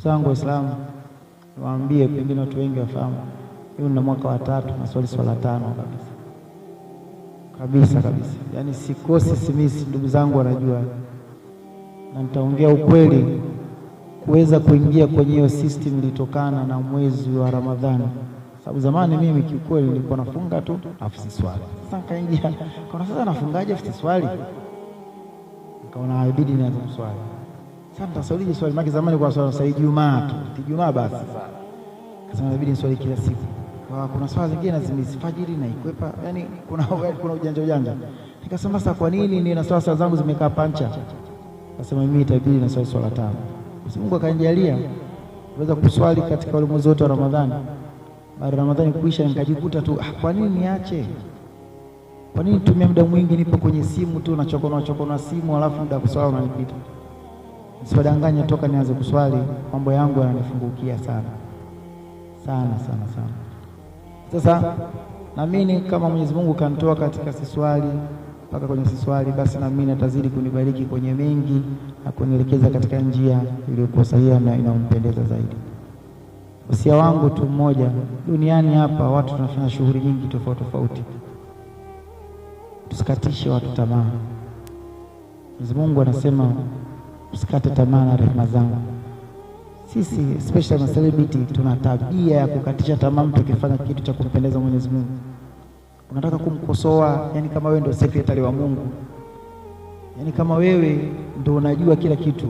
zangu Waislamu, niwaambie pengine watu wengi wafahamu, hiyo na mwaka wa 3 na swala 5 kabisa. Yaani sikosi simisi, ndugu zangu wanajua, na nitaongea ukweli. Kuweza kuingia kwenye hiyo system ilitokana na mwezi wa Ramadhani, sababu zamani mimi kiukweli nilikuwa nafunga tu afu siswali. Sasa kaingia kwa sasa nafungaje afu siswali, nikaona inabidi nianze kuswali. Sasa nitaswalije swali? Maki zamani kwa swala sai Ijumaa tu, Ijumaa basi. Sasa inabidi niswali kila siku. Kuna swala zingine nazimifajiri na ikwepa, yani kuna ujanja. Nikasema sasa kwa nini ni na swala zangu zimekaa pancha? Nasema mimi itabidi na swala 5. Mungu akanijalia kuweza kuswali katika ule mwezi wote wa Ramadhani. Baada ya Ramadhani kuisha nikajikuta tu kwa nini niache? Kwa nini nitumie muda mwingi nipo kwenye simu tu nachokona simu alafu muda kuswali unanipita? Nisiwadanganye, toka nianze kuswali mambo yangu yananifungukia sana. Sasa naamini kama Mwenyezi Mungu kanitoa katika siswali mpaka kwenye siswali, basi na mimi atazidi kunibariki kwenye mengi na kunielekeza katika njia iliyokuwa sahihi na inayompendeza zaidi. Usia wangu tu mmoja, duniani hapa watu tunafanya shughuli nyingi tofauti. Tusikatishe watu tamaa. Mwenyezi Mungu anasema usikate tamaa na rehema zangu. Sisi especially ma celebrity tuna tabia ya kukatisha tamaa mtu akifanya kitu cha kumpendeza Mwenyezi Mungu. Unataka kumkosoa, yani kama wewe ndio secretary wa Mungu, yani kama wewe ndio unajua kila kitu.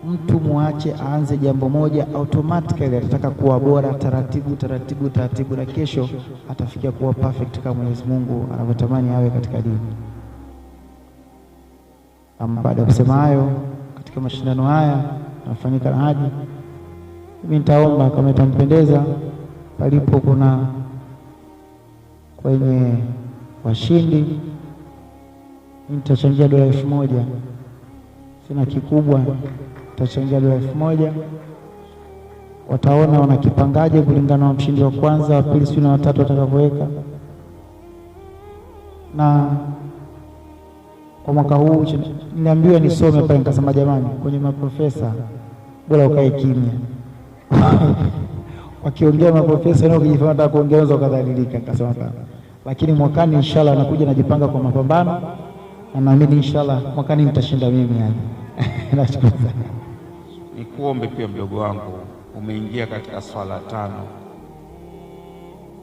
Mtu muache aanze jambo moja, automatically atataka kuwa bora taratibu, na kesho atafikia kuwa perfect kama Mwenyezi Mungu anavyotamani awe katika dini. Baada ya kusema hayo, katika mashindano haya yanafanyika na Haji, mimi nitaomba kama itampendeza, palipo kuna kwenye washindi nitachangia dola 1000. Sina kikubwa, nitachangia dola 1000. Wataona wanakipangaje kulingana na mshindi wa kwanza, wa pili, sio na watatu watakavyoweka. Na kwa mwaka huu niliambiwa nisome pale, nikasema jamani, kwenye maprofesa bora ukae kimya. Wakiongea maprofesa na ukijifanya nataka kuongeza ukadhalilika, nikasema hapana. Lakini mwakani inshallah nakuja najipanga kwa mapambano, na naamini inshallah mwakani nitashinda mimi yani. Nashukuru sana. Nikuombe pia mdogo wangu, umeingia katika swala 5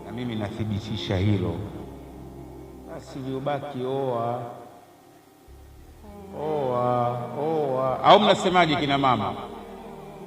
na mimi nathibitisha hilo. Basi liobaki oa au mnasemaje kina mama?